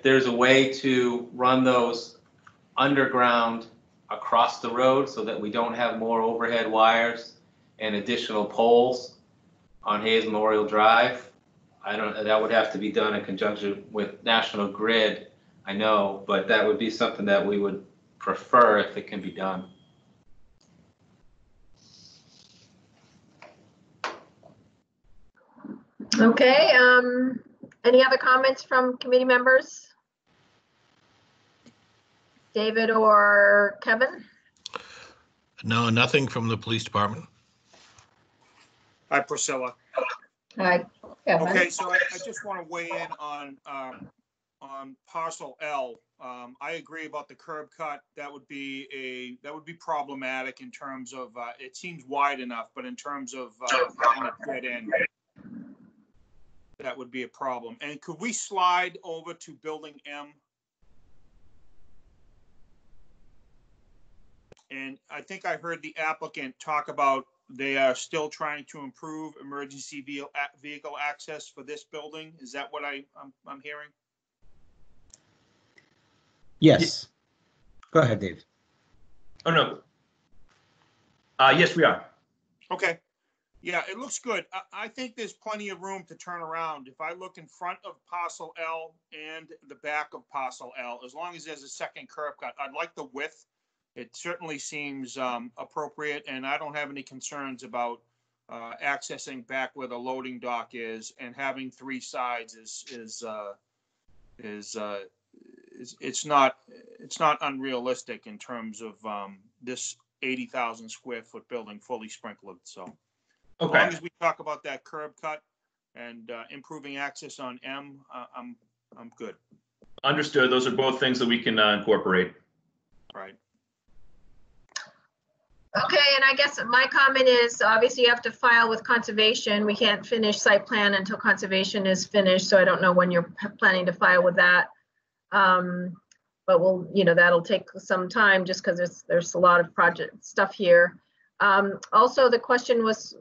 there's a way to run those underground across the road so that we don't have more overhead wires and additional poles on Hayes Memorial Drive, that would have to be done in conjunction with National Grid, I know, but that would be something that we would prefer if it can be done. Okay, any other comments from committee members? David or Kevin? No, nothing from the police department. Hi, Priscilla. Hi, Kevin. Okay, so I just want to weigh in on parcel L. I agree about the curb cut. That would be problematic in terms of it seems wide enough, but in terms of having it dead end, that would be a problem. And could we slide over to building M? And I think I heard the applicant talk about they are still trying to improve emergency vehicle access for this building. Is that what I'm hearing? Yes. Go ahead, Dave. Oh, no. Yes, we are. Okay. Yeah, it looks good. I think there's plenty of room to turn around. If I look in front of parcel L and the back of parcel L, as long as there's a second curb cut, I'd like the width. It certainly seems appropriate, and I don't have any concerns about accessing back where the loading dock is, and having 3 sides it's not unrealistic in terms of this 80,000 square foot building fully sprinkled. So as long as we talk about that curb cut and improving access on M, I'm good. Understood. Those are both things that we can incorporate. Right. Okay, and I guess my comment is, obviously you have to file with conservation. We can't finish site plan until conservation is finished, so I don't know when you're planning to file with that. But we'll, that'll take some time just because there's a lot of project stuff here. Also,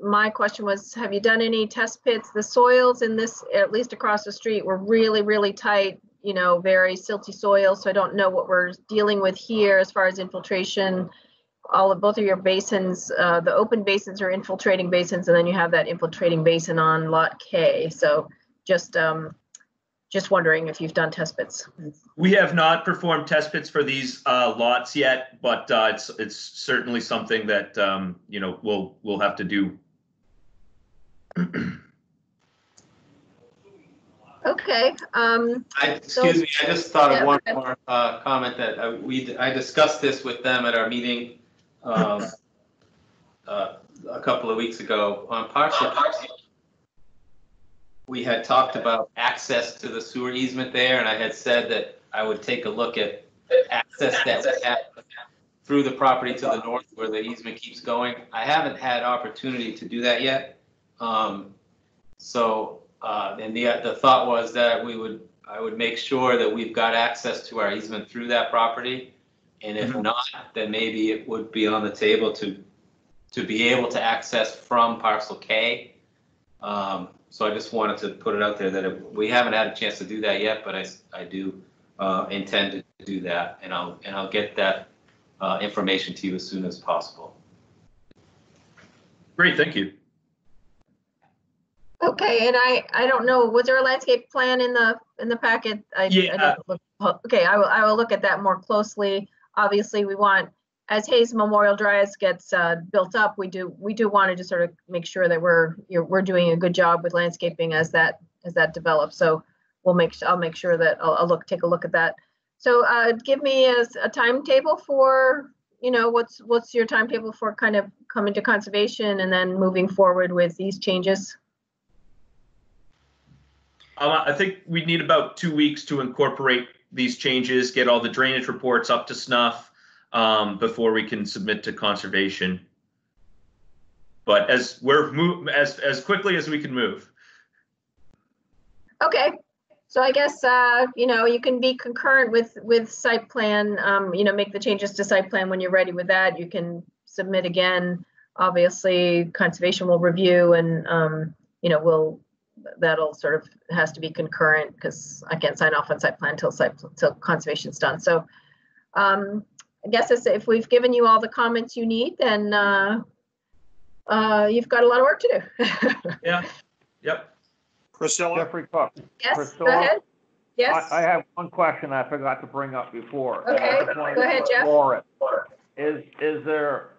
my question was, have you done any test pits? The soils in this, at least across the street, were really, really tight, very silty soil. So I don't know what we're dealing with here as far as infiltration. Both of your basins, the open basins are infiltrating basins, and then you have that infiltrating basin on lot K. So just wondering if you've done test pits. We have not performed test pits for these lots yet, but it's certainly something that we'll have to do. Okay. Excuse me, I just thought Yeah, of one okay. more comment that I discussed this with them at our meeting a couple of weeks ago on parcel. We had talked about access to the sewer easement there, and I had said that I would take a look at access that we have through the property to the north where the easement keeps going. I haven't had opportunity to do that yet. And the thought was that I would make sure that we've got access to our easement through that property. And if not, then maybe it would be on the table to be able to access from parcel K. So I just wanted to put it out there that we haven't had a chance to do that yet, but I do intend to do that, and I'll get that information to you as soon as possible. Great, thank you. Okay, and I don't know, was there a landscape plan in the packet? Yeah. Okay, I will look at that more closely. Obviously, we want, as Hayes Memorial Drive gets built up, we do want to just sort of make sure that we're doing a good job with landscaping as that develops. So I'll make sure that I'll take a look at that. So give me a timetable for, what's your timetable for kind of coming to conservation and then moving forward with these changes? I think we need about 2 weeks to incorporate these changes, get all the drainage reports up to snuff before we can submit to conservation. But as quickly as we can move. Okay, so I guess you can be concurrent with site plan. Make the changes to site plan when you're ready with that. You can submit again. Obviously, conservation will review, and that'll sort of has to be concurrent because I can't sign off on site plan till conservation's done. So I guess if we've given you all the comments you need, then you've got a lot of work to do. Yeah. Yep. Priscilla? Jeffrey Cook. Yes, Priscilla, go ahead. Yes. I have one question I forgot to bring up before. Okay, I just wanted go to ahead, Jeff. explore it. Is there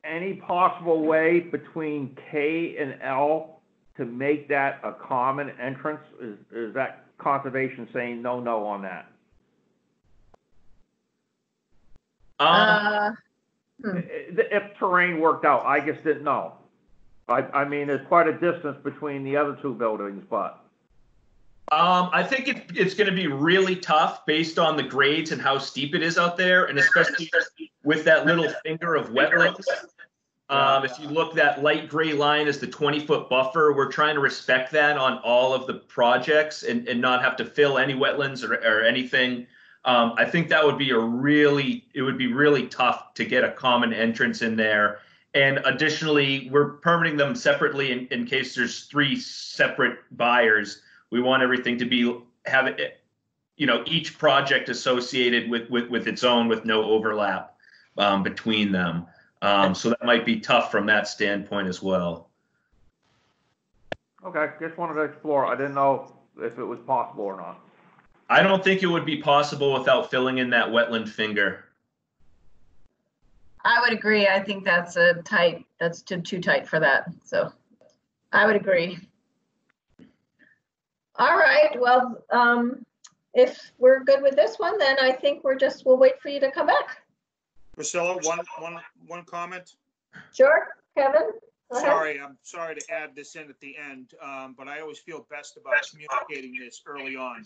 any possible way between K and L to make that a common entrance? Is that conservation saying no on that? If terrain worked out, I just didn't know. I mean, there's quite a distance between the other two buildings, but. I think it's going to be really tough based on the grades and how steep it is out there, and especially with that little finger of wetlands. If you look, that light gray line is the 20-foot buffer. We're trying to respect that on all of the projects and not have to fill any wetlands or anything. I think that would be really tough to get a common entrance in there. And additionally, we're permitting them separately in case there's 3 separate buyers. We want everything to have each project associated with its own, with no overlap between them. So that might be tough from that standpoint as well. Okay, just wanted to explore. I didn't know if it was possible or not. I don't think it would be possible without filling in that wetland finger. I would agree. I think that's too tight for that. So I would agree. All right. Well, if we're good with this one, then I think we'll wait for you to come back. Priscilla, one comment. Sure, Kevin. Go ahead. Sorry, I'm sorry to add this in at the end, but I always feel best about communicating this early on.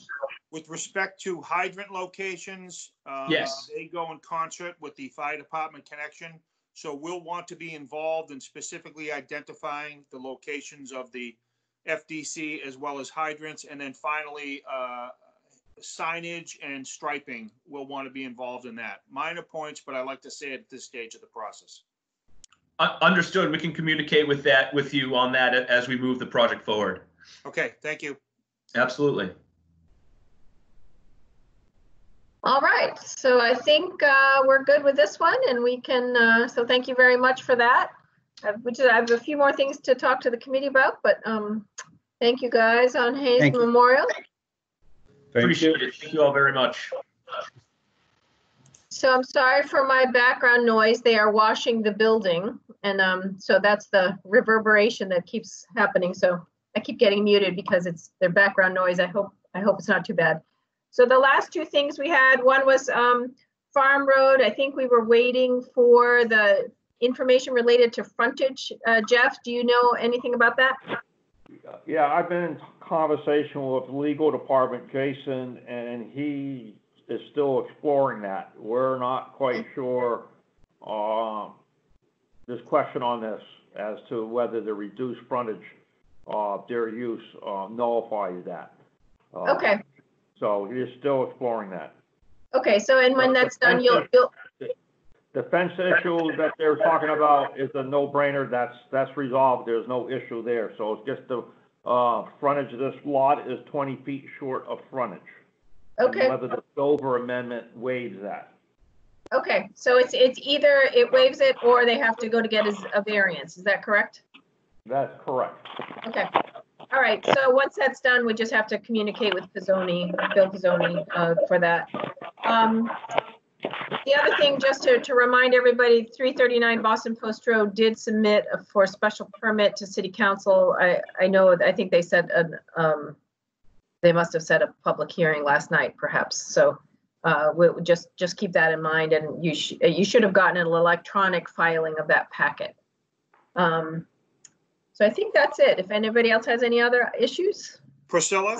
With respect to hydrant locations, yes, they go in concert with the fire department connection. So we'll want to be involved in specifically identifying the locations of the FDC as well as hydrants. And then finally, signage and striping, we'll want to be involved in that. Minor points, but I like to say it at this stage of the process. Understood. We can communicate with you on that as we move the project forward. Okay, thank you. Absolutely. All right, so I think we're good with this one, and we can, so thank you very much for that. I have a few more things to talk to the committee about, but thank you guys on Hayes Memorial. Appreciate it. Thank you all very much. So I'm sorry for my background noise. They are washing the building, and so that's the reverberation that keeps happening. So I keep getting muted because it's their background noise. I hope it's not too bad. So the last two things we had, one was Farm Road. I think we were waiting for the information related to frontage. Jeff, do you know anything about that? Yeah, I've been in conversation with legal department, Jason, and he is still exploring that. We're not quite sure. There's question on this as to whether the reduced frontage, their use nullifies that. Okay. So he is still exploring that. Okay. So and when that's done, you'll the fence issue that they're talking about is a no-brainer. That's resolved. There's no issue there. So it's just the frontage of this lot is 20 feet short of frontage. okay. And whether the Dover amendment waives that. Okay. So it's either it waives it or they have to go to get a variance. Is that correct? That's correct. Okay. All right. So once that's done, we just have to communicate with Pizzoni, Bill Pizzoni, for that. The other thing, just to remind everybody, 339 Boston Post Road did submit for a special permit to City Council. I think they said they must have set a public hearing last night, perhaps. So we'll just keep that in mind, and you should have gotten an electronic filing of that packet. So I think that's it. If anybody else has any other issues. Priscilla?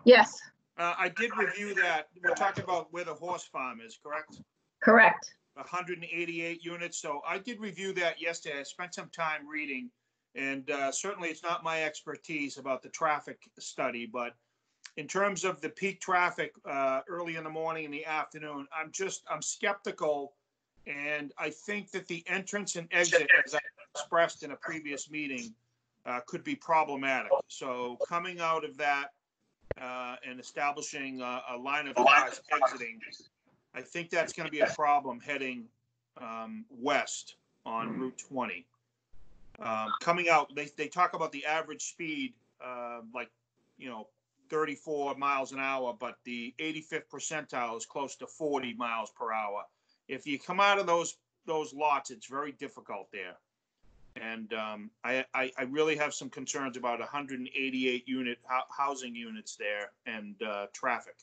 Yes. I did review that. We're talking about where the horse farm is, correct? Correct. 188 units. So I did review that yesterday. I spent some time reading, and certainly it's not my expertise about the traffic study, but in terms of the peak traffic early in the morning and the afternoon, I'm skeptical. And I think that the entrance and exit, as I expressed in a previous meeting, could be problematic. So coming out of that and establishing a line of cars exiting, I think that's going to be a problem heading west on Route 20. Coming out, they talk about the average speed, 34 miles an hour, but the 85th percentile is close to 40 miles per hour. If you come out of those lots, it's very difficult there. And I really have some concerns about 188 housing units there and traffic.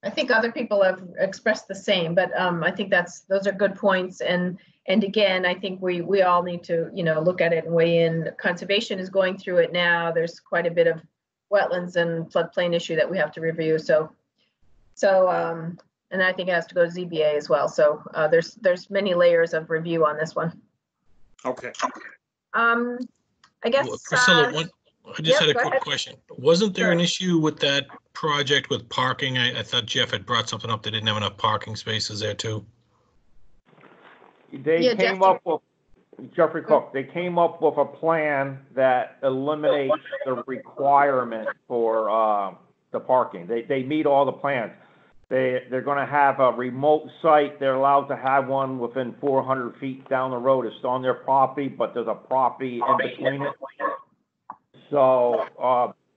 I think other people have expressed the same, but I think those are good points. And again, I think we all need to, look at it and weigh in. Conservation is going through it now. There's quite a bit of wetlands and floodplain issue that we have to review. So and I think it has to go to ZBA as well. So there's many layers of review on this one. Okay. I guess. Well, Priscilla, I just had a quick ahead. question. Wasn't there Sure. an issue with that project with parking? I thought Jeff had brought something up. They didn't have enough parking spaces there too. They came up with, Jeffrey Cook, they came up with a plan that eliminates the requirement for the parking. They meet all the plans. They're going to have a remote site. They're allowed to have one within 400 feet down the road. It's on their property, but there's a property in between it. So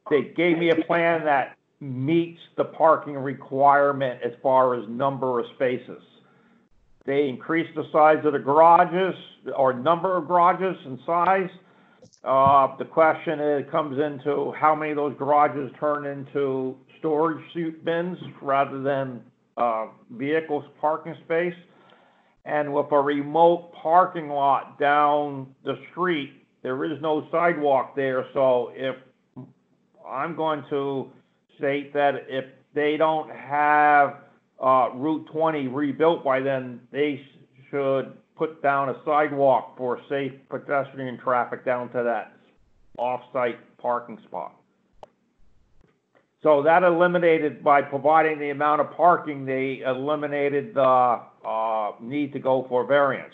they gave me a plan that meets the parking requirement as far as number of spaces. They increased the size of the garages or number of garages and size. The question comes into how many of those garages turn into storage chute bins rather than vehicles parking space. And with a remote parking lot down the street, there is no sidewalk there. So if I'm going to state that if they don't have Route 20 rebuilt by then, they should put down a sidewalk for safe pedestrian traffic down to that off-site parking spot. So that eliminated, by providing the amount of parking, they eliminated the need to go for variance.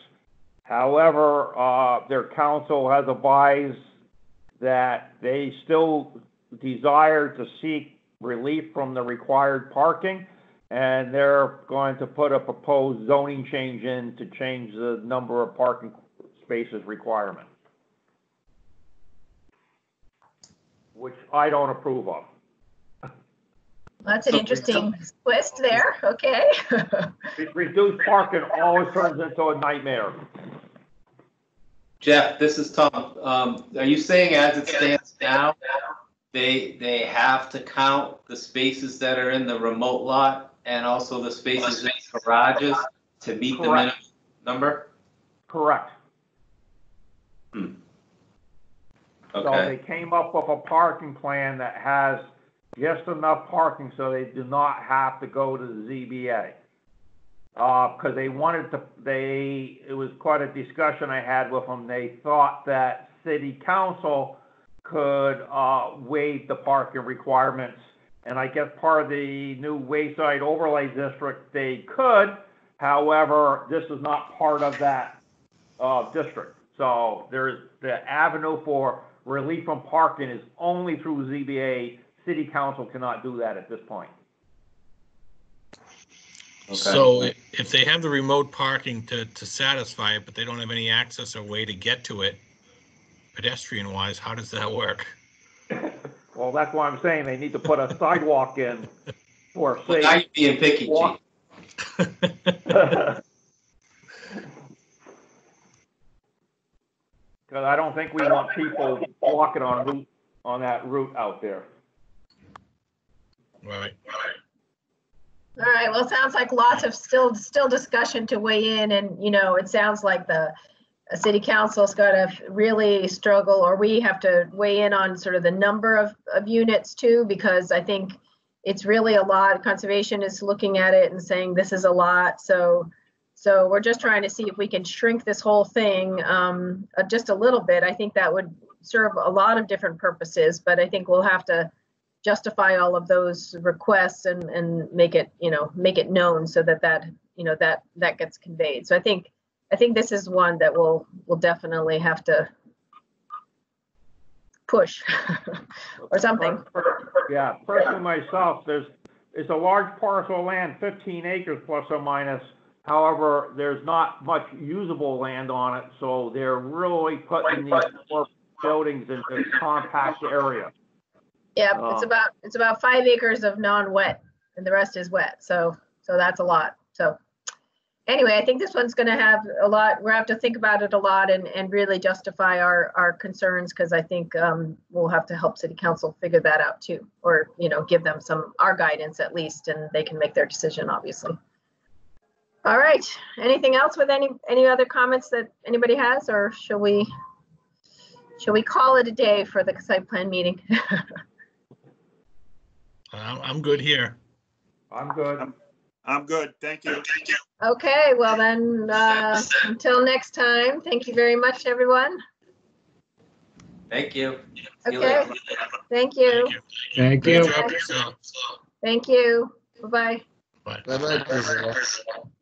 However, their counsel has advised that they still desire to seek relief from the required parking, and they're going to put a proposed zoning change in to change the number of parking spaces requirement, which I don't approve of. That's an interesting twist there. Okay. Reduced parking always turns into a nightmare. Jeff, this is Tom. Are you saying as it stands now, they have to count the spaces that are in the remote lot and also the spaces in the garages to meet the minimum number? Correct. Okay. So they came up with a parking plan that has just enough parking so they do not have to go to the ZBA. Because they wanted to, it was quite a discussion I had with them. They thought that city council could waive the parking requirements. And I guess part of the new Wayside Overlay District, they could. However, this is not part of that district. So there's the avenue for relief from parking is only through ZBA. City council cannot do that at this point. Okay. So if they have the remote parking to satisfy it, but they don't have any access or way to get to it, pedestrian wise, how does that work? Well, that's why I'm saying they need to put a sidewalk in for Well, now you're being picky, walk. Because I don't think we want people walking on that route out there. Right. All right, well, it sounds like lots of still discussion to weigh in, and, you know, it sounds like the city council's got to really struggle, or we have to weigh in on sort of the number of units too, because I think it's really a lot. Conservation is looking at it and saying this is a lot. So we're just trying to see if we can shrink this whole thing just a little bit. I think that would serve a lot of different purposes, but I think we'll have to justify all of those requests and make it known so that gets conveyed. So I think this is one that we'll definitely have to push or something. Yeah, personally myself, it's a large parcel of land, 15 acres plus or minus. However, there's not much usable land on it, so they're really putting these four buildings into a compact area. Yeah, it's about 5 acres of non-wet, and the rest is wet. So that's a lot. So anyway, I think this one's going to have a lot. We'll have to think about it a lot and really justify our concerns, because I think we'll have to help City Council figure that out too, or give them our guidance at least, and they can make their decision, obviously. All right. Anything else with any other comments that anybody has, or shall we call it a day for the site plan meeting? I'm good here. I'm good. I'm good. Thank you. Okay, well then, until next time, thank you very much, everyone. Thank you. See you Okay, later. thank you. Thank Good you. job yourself. Thank you. Bye-bye. Bye. Bye-bye.